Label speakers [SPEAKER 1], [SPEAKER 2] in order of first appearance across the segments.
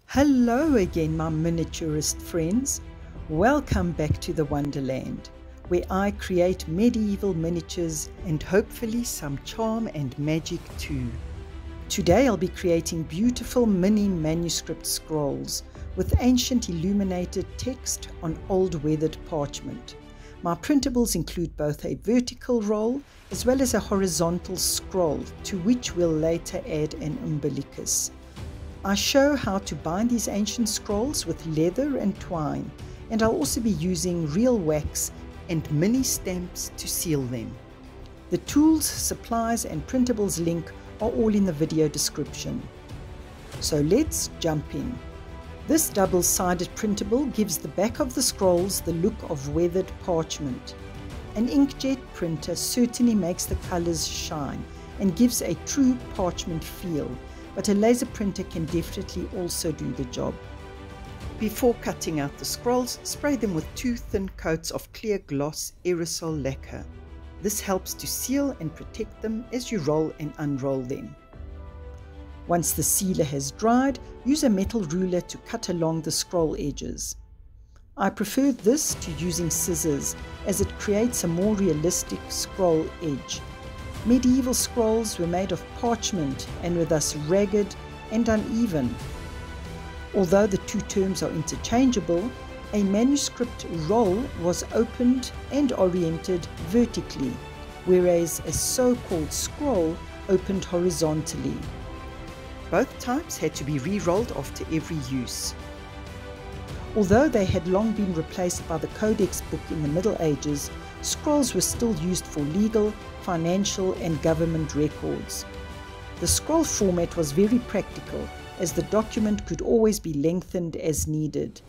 [SPEAKER 1] Hello again, my miniaturist friends. Welcome back to the Wonderland, where I create medieval miniatures and hopefully some charm and magic too. Today I'll be creating beautiful mini manuscript scrolls with ancient illuminated text on old weathered parchment. My printables include both a vertical roll as well as a horizontal scroll, to which we'll later add an umbilicus. I show how to bind these ancient scrolls with leather and twine, and I'll also be using real wax and mini stamps to seal them. The tools, supplies and printables link are all in the video description. So let's jump in. This double-sided printable gives the back of the scrolls the look of weathered parchment. An inkjet printer certainly makes the colors shine and gives a true parchment feel, but a laser printer can definitely also do the job. Before cutting out the scrolls, spray them with 2 thin coats of clear gloss aerosol lacquer. This helps to seal and protect them as you roll and unroll them. Once the sealer has dried, use a metal ruler to cut along the scroll edges. I prefer this to using scissors, as it creates a more realistic scroll edge. Medieval scrolls were made of parchment and were thus ragged and uneven. Although the two terms are interchangeable, a manuscript roll was opened and oriented vertically, whereas a so-called scroll opened horizontally. Both types had to be re-rolled after every use. Although they had long been replaced by the codex book in the Middle Ages, scrolls were still used for legal, financial and government records. The scroll format was very practical, as the document could always be lengthened as needed.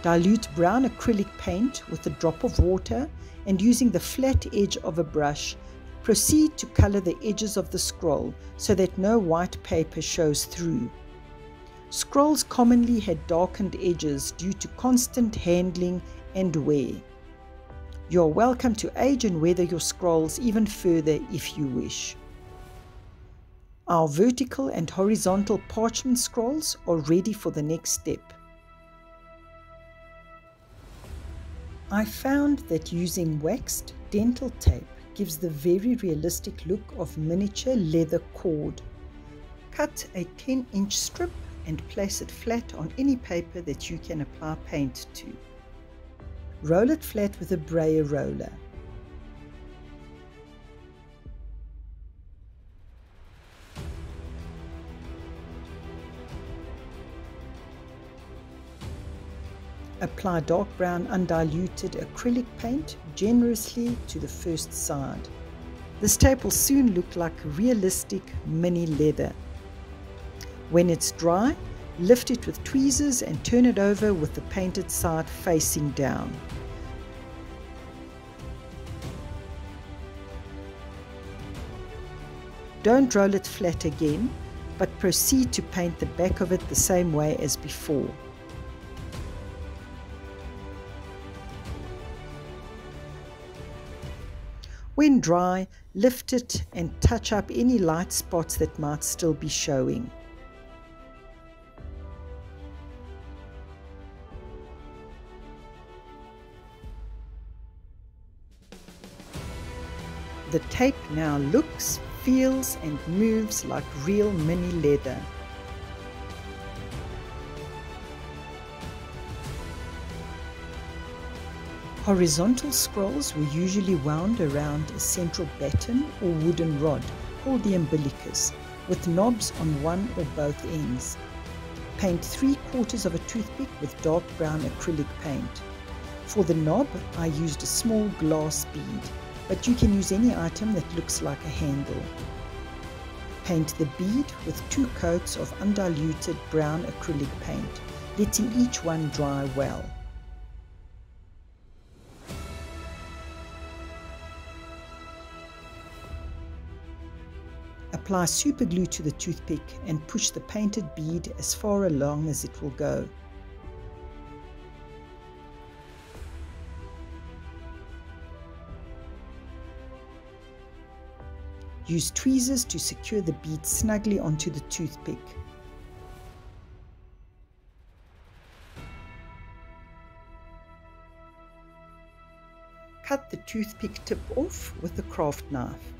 [SPEAKER 1] Dilute brown acrylic paint with a drop of water, and using the flat edge of a brush, proceed to color the edges of the scroll so that no white paper shows through. Scrolls commonly had darkened edges due to constant handling and wear. You are welcome to age and weather your scrolls even further if you wish. Our vertical and horizontal parchment scrolls are ready for the next step. I found that using waxed dental tape gives the very realistic look of miniature leather cord. Cut a 10-inch strip and place it flat on any paper that you can apply paint to. Roll it flat with a brayer roller. Apply dark brown undiluted acrylic paint generously to the first side. This tape will soon look like realistic mini leather. When it's dry, lift it with tweezers and turn it over with the painted side facing down. Don't roll it flat again, but proceed to paint the back of it the same way as before. When dry, lift it and touch up any light spots that might still be showing. The tape now looks, feels and moves like real mini leather. Horizontal scrolls were usually wound around a central batten or wooden rod called the umbilicus, with knobs on one or both ends. Paint 3/4 of a toothpick with dark brown acrylic paint. For the knob, I used a small glass bead, but you can use any item that looks like a handle. Paint the bead with 2 coats of undiluted brown acrylic paint, letting each one dry well. Apply super glue to the toothpick and push the painted bead as far along as it will go. Use tweezers to secure the bead snugly onto the toothpick. Cut the toothpick tip off with a craft knife.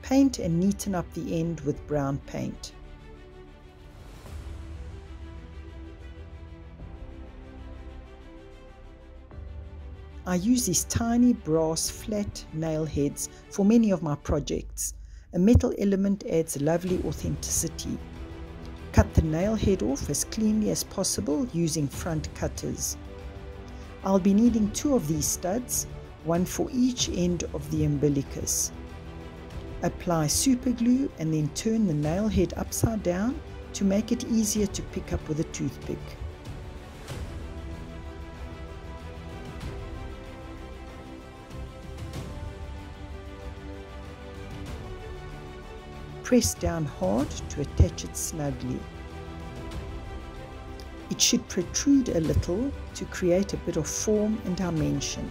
[SPEAKER 1] Paint and neaten up the end with brown paint. I use these tiny brass flat nail heads for many of my projects. A metal element adds lovely authenticity. Cut the nail head off as cleanly as possible using front cutters. I'll be needing 2 of these studs, one for each end of the umbilicus. Apply super glue and then turn the nail head upside down to make it easier to pick up with a toothpick. Press down hard to attach it snugly. It should protrude a little to create a bit of form and dimension.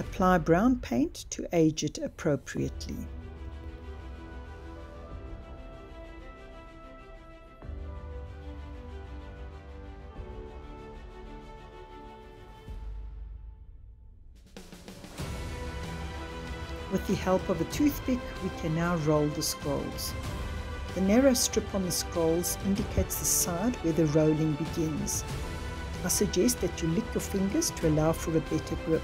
[SPEAKER 1] Apply brown paint to age it appropriately. With the help of a toothpick, we can now roll the scrolls. The narrow strip on the scrolls indicates the side where the rolling begins. I suggest that you lick your fingers to allow for a better grip.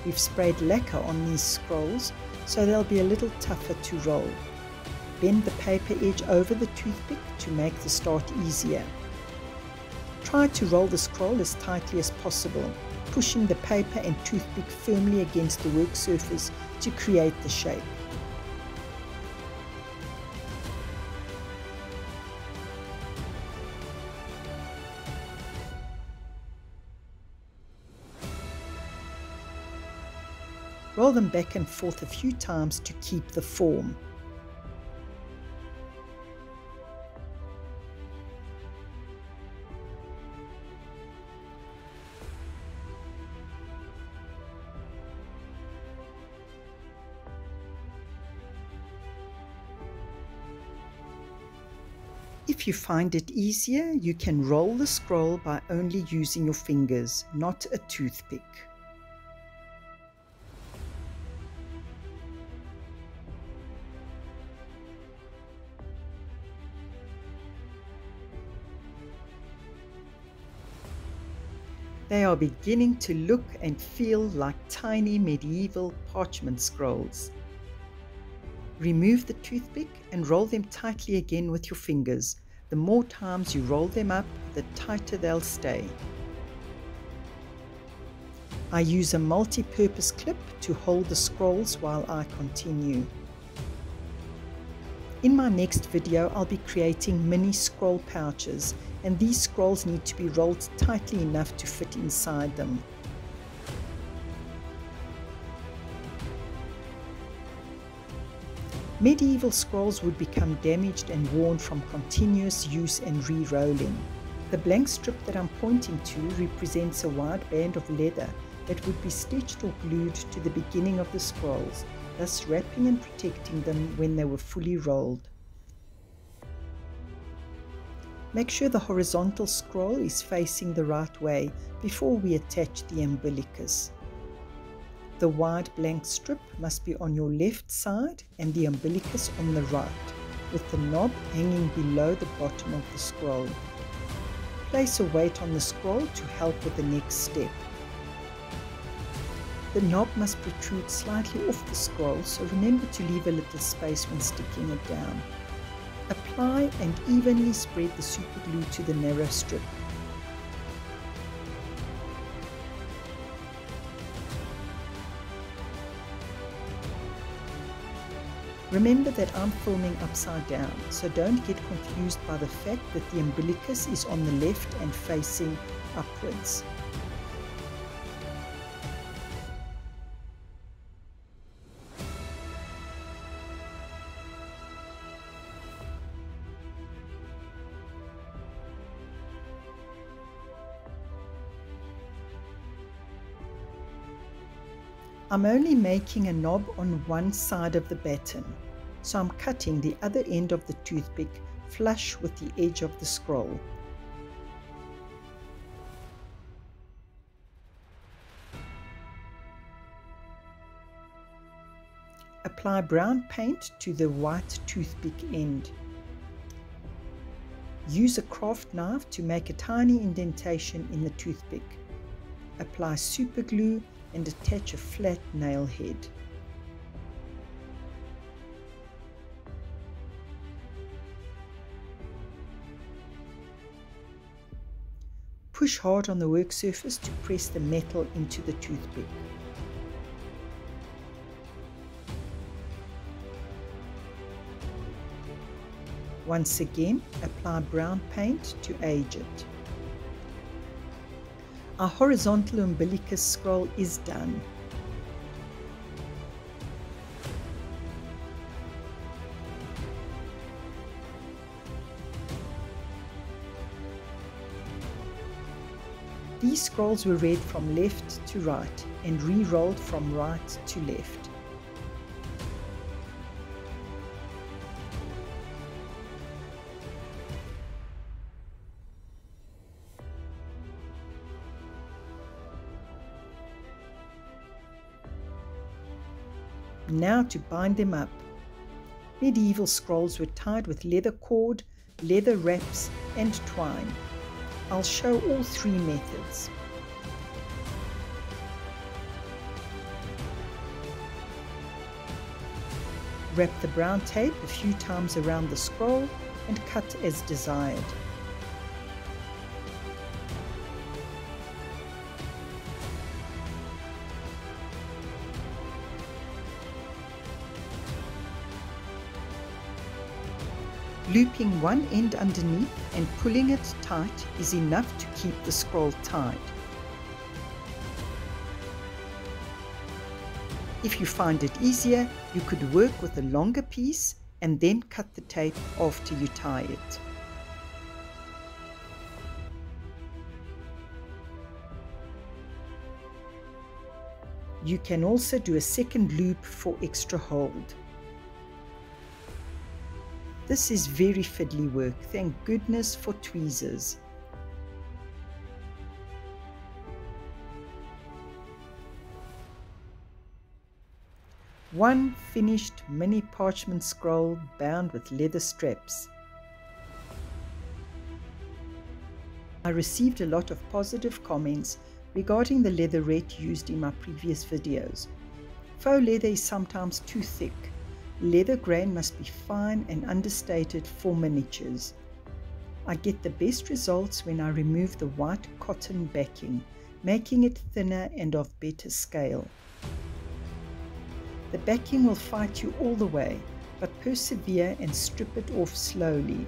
[SPEAKER 1] We've sprayed lacquer on these scrolls, so they'll be a little tougher to roll. Bend the paper edge over the toothpick to make the start easier. Try to roll the scroll as tightly as possible, pushing the paper and toothpick firmly against the work surface to create the shape. Roll them back and forth a few times to keep the form. If you find it easier, you can roll the scroll by only using your fingers, not a toothpick. They are beginning to look and feel like tiny medieval parchment scrolls. Remove the toothpick and roll them tightly again with your fingers. The more times you roll them up, the tighter they'll stay. I use a multi-purpose clip to hold the scrolls while I continue. In my next video, I'll be creating mini scroll pouches, and these scrolls need to be rolled tightly enough to fit inside them. Medieval scrolls would become damaged and worn from continuous use and re-rolling. The blank strip that I'm pointing to represents a wide band of leather that would be stitched or glued to the beginning of the scrolls, thus wrapping and protecting them when they were fully rolled. Make sure the horizontal scroll is facing the right way before we attach the umbilicus. The wide blank strip must be on your left side and the umbilicus on the right, with the knob hanging below the bottom of the scroll. Place a weight on the scroll to help with the next step. The knob must protrude slightly off the scroll, so remember to leave a little space when sticking it down. Apply and evenly spread the super glue to the narrow strip. Remember that I'm filming upside down, so don't get confused by the fact that the umbilicus is on the left and facing upwards. I'm only making a knob on one side of the batten, so I'm cutting the other end of the toothpick flush with the edge of the scroll. Apply brown paint to the white toothpick end. Use a craft knife to make a tiny indentation in the toothpick. Apply super glue and attach a flat nail head. Push hard on the work surface to press the metal into the toothpick. Once again, apply brown paint to age it. Our horizontal umbilicus scroll is done. These scrolls were read from left to right and re-rolled from right to left. Now to bind them up. Medieval scrolls were tied with leather cord, leather wraps and twine. I'll show all three methods. Wrap the brown tape a few times around the scroll and cut as desired. Looping one end underneath and pulling it tight is enough to keep the scroll tied. If you find it easier, you could work with a longer piece and then cut the tape after you tie it. You can also do a second loop for extra hold. This is very fiddly work, thank goodness for tweezers. One finished mini parchment scroll bound with leather straps. I received a lot of positive comments regarding the leatherette used in my previous videos. Faux leather is sometimes too thick. Leather grain must be fine and understated for miniatures. I get the best results when I remove the white cotton backing, making it thinner and of better scale. The backing will fight you all the way, but persevere and strip it off slowly.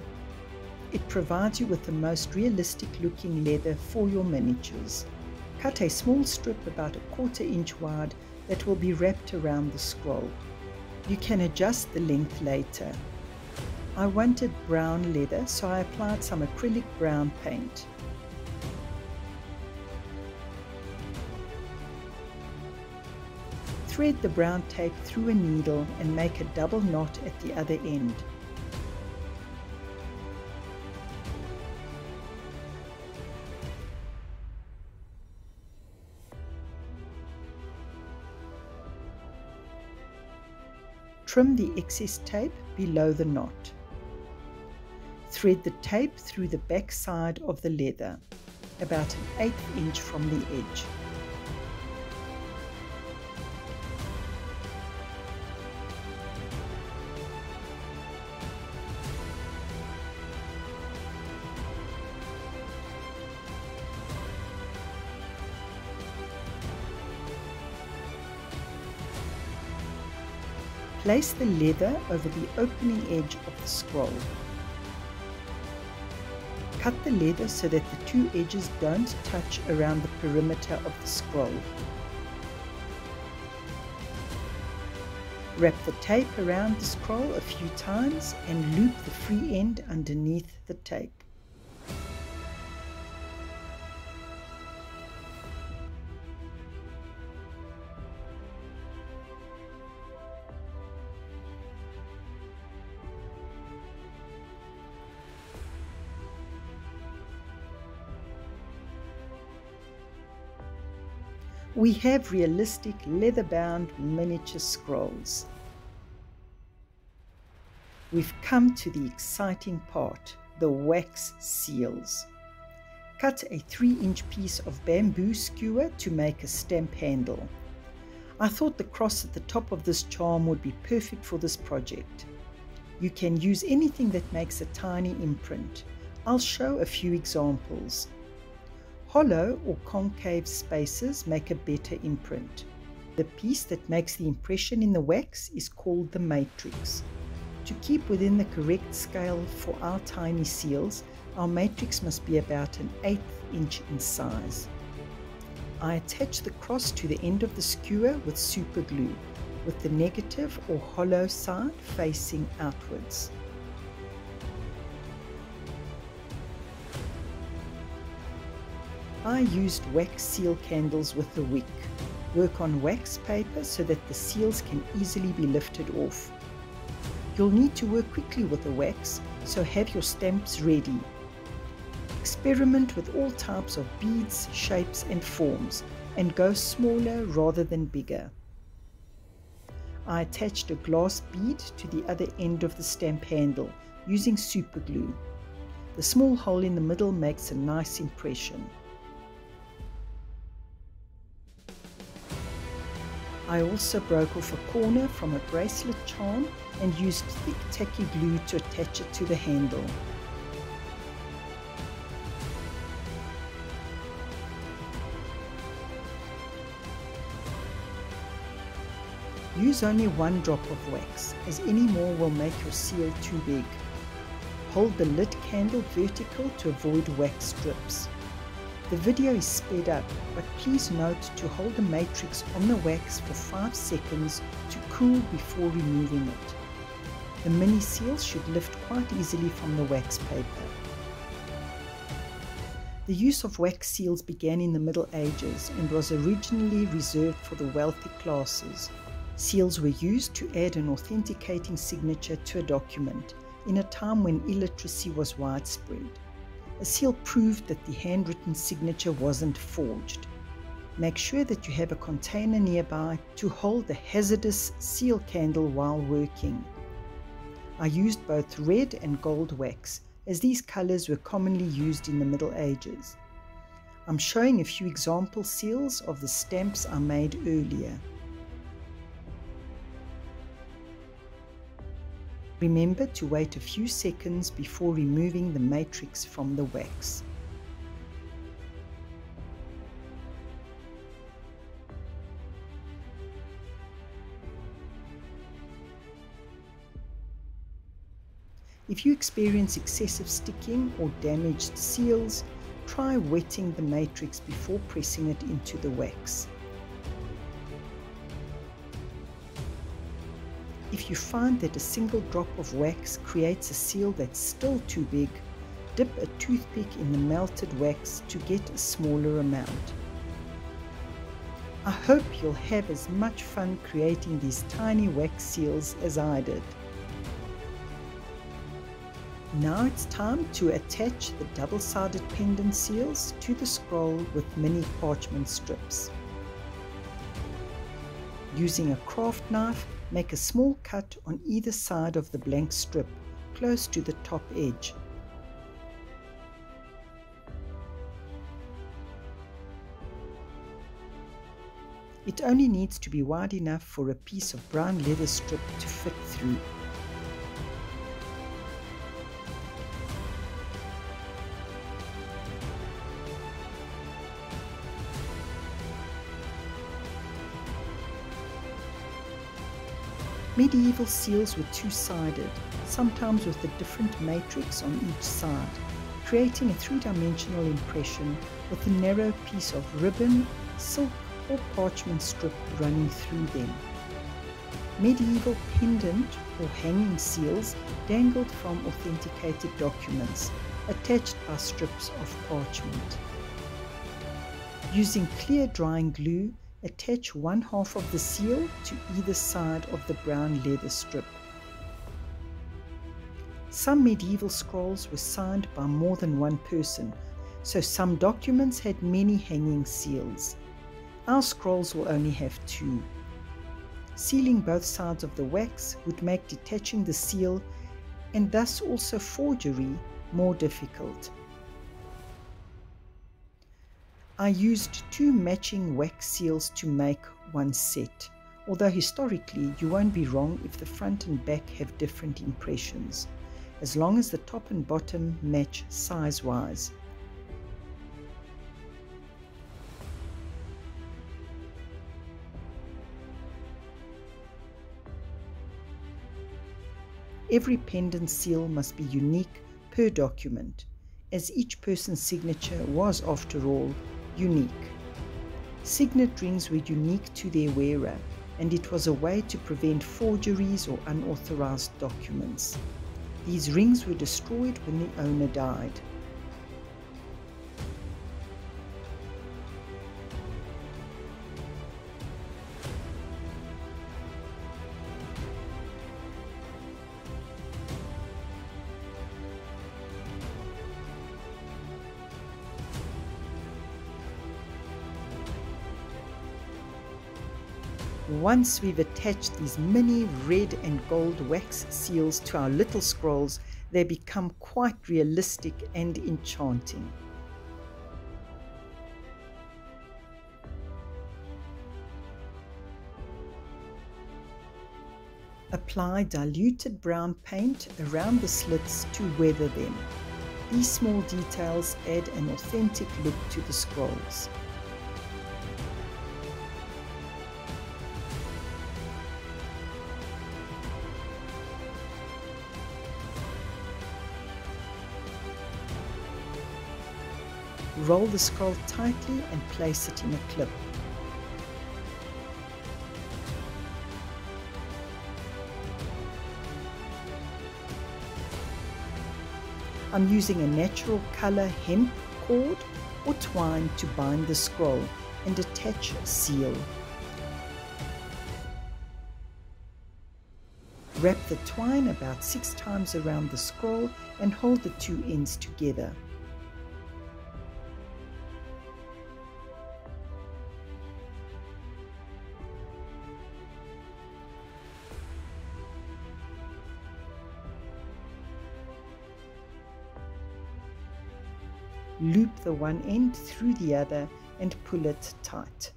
[SPEAKER 1] It provides you with the most realistic looking leather for your miniatures. Cut a small strip about 1/4 inch wide that will be wrapped around the scroll. You can adjust the length later. I wanted brown leather, so I applied some acrylic brown paint. Thread the brown tape through a needle and make a double knot at the other end. Trim the excess tape below the knot. Thread the tape through the back side of the leather, about 1/8 inch from the edge. Place the leather over the opening edge of the scroll. Cut the leather so that the two edges don't touch around the perimeter of the scroll. Wrap the tape around the scroll a few times and loop the free end underneath the tape. We have realistic leather-bound miniature scrolls. We've come to the exciting part, the wax seals. Cut a 3-inch piece of bamboo skewer to make a stamp handle. I thought the cross at the top of this charm would be perfect for this project. You can use anything that makes a tiny imprint. I'll show a few examples. Hollow or concave spaces make a better imprint. The piece that makes the impression in the wax is called the matrix. To keep within the correct scale for our tiny seals, our matrix must be about an 1/8 inch in size. I attach the cross to the end of the skewer with super glue, with the negative or hollow side facing outwards. I used wax seal candles with the wick. Work on wax paper so that the seals can easily be lifted off. You'll need to work quickly with the wax, so have your stamps ready. Experiment with all types of beads, shapes and forms, and go smaller rather than bigger. I attached a glass bead to the other end of the stamp handle using super glue. The small hole in the middle makes a nice impression. I also broke off a corner from a bracelet charm and used thick tacky glue to attach it to the handle. Use only 1 drop of wax, as any more will make your seal too big. Hold the lit candle vertical to avoid wax strips. The video is sped up, but please note to hold the matrix on the wax for 5 seconds to cool before removing it. The mini seals should lift quite easily from the wax paper. The use of wax seals began in the Middle Ages and was originally reserved for the wealthy classes. Seals were used to add an authenticating signature to a document in a time when illiteracy was widespread. A seal proved that the handwritten signature wasn't forged. Make sure that you have a container nearby to hold the hazardous seal candle while working. I used both red and gold wax, as these colors were commonly used in the Middle Ages. I'm showing a few example seals of the stamps I made earlier. Remember to wait a few seconds before removing the matrix from the wax. If you experience excessive sticking or damaged seals, try wetting the matrix before pressing it into the wax. If you find that a single drop of wax creates a seal that's still too big, dip a toothpick in the melted wax to get a smaller amount. I hope you'll have as much fun creating these tiny wax seals as I did. Now it's time to attach the double-sided pendant seals to the scroll with mini parchment strips. Using a craft knife, make a small cut on either side of the blank strip, close to the top edge. It only needs to be wide enough for a piece of brown leather strip to fit through. Medieval seals were two-sided, sometimes with a different matrix on each side, creating a three-dimensional impression with a narrow piece of ribbon, silk or parchment strip running through them. Medieval pendant or hanging seals dangled from authenticated documents, attached by strips of parchment. Using clear drying glue, attach 1/2 of the seal to either side of the brown leather strip. Some medieval scrolls were signed by more than one person, so some documents had many hanging seals. Our scrolls will only have 2. Sealing both sides of the wax would make detaching the seal and thus also forgery more difficult. I used 2 matching wax seals to make one set, although historically you won't be wrong if the front and back have different impressions, as long as the top and bottom match size-wise. Every pendant seal must be unique per document, as each person's signature was, after all, unique. Signet rings were unique to their wearer, and it was a way to prevent forgeries or unauthorized documents. These rings were destroyed when the owner died. Once we've attached these mini red and gold wax seals to our little scrolls, they become quite realistic and enchanting. Apply diluted brown paint around the slits to weather them. These small details add an authentic look to the scrolls. Roll the scroll tightly and place it in a clip. I'm using a natural color hemp cord or twine to bind the scroll and attach a seal. Wrap the twine about 6 times around the scroll and hold the 2 ends together. Loop the one end through the other and pull it tight.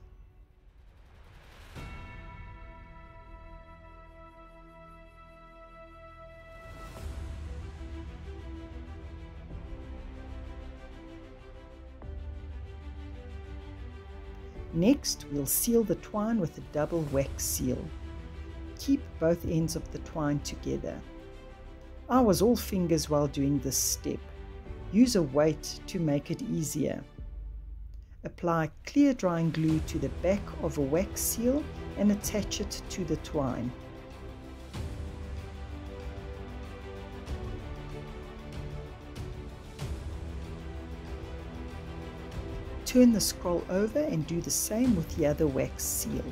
[SPEAKER 1] Next, we'll seal the twine with a double wax seal. Keep both ends of the twine together. I was all fingers while doing this step. Use a weight to make it easier. Apply clear drying glue to the back of a wax seal and attach it to the twine. Turn the scroll over and do the same with the other wax seal.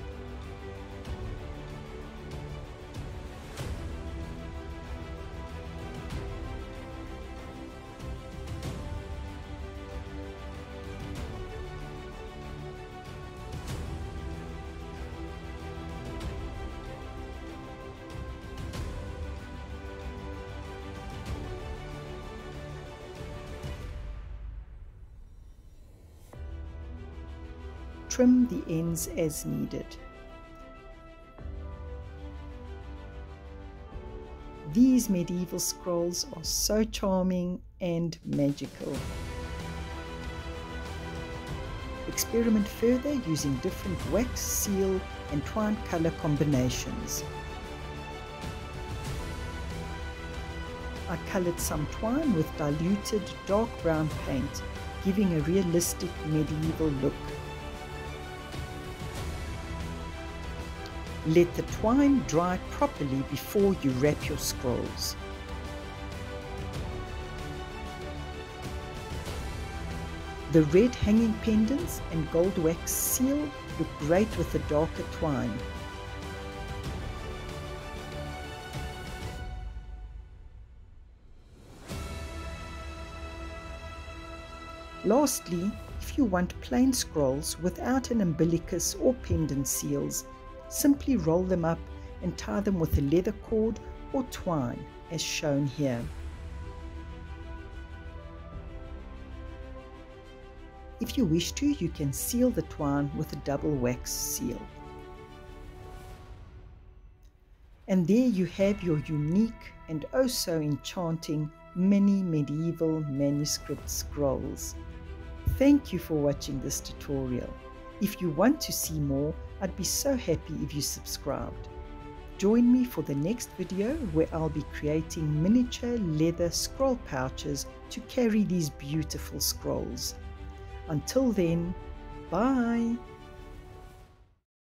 [SPEAKER 1] Trim the ends as needed. These medieval scrolls are so charming and magical. Experiment further using different wax, seal and twine color combinations. I colored some twine with diluted dark brown paint, giving a realistic medieval look. Let the twine dry properly before you wrap your scrolls. The red hanging pendants and gold wax seal look great with the darker twine. Lastly, if you want plain scrolls without an umbilicus or pendant seals, simply roll them up and tie them with a leather cord or twine as shown here. If you wish to, you can seal the twine with a double wax seal. And there you have your unique and oh so enchanting mini medieval manuscript scrolls. Thank you for watching this tutorial. If you want to see more, I'd be so happy if you subscribed. Join me for the next video where I'll be creating miniature leather scroll pouches to carry these beautiful scrolls. Until then, bye!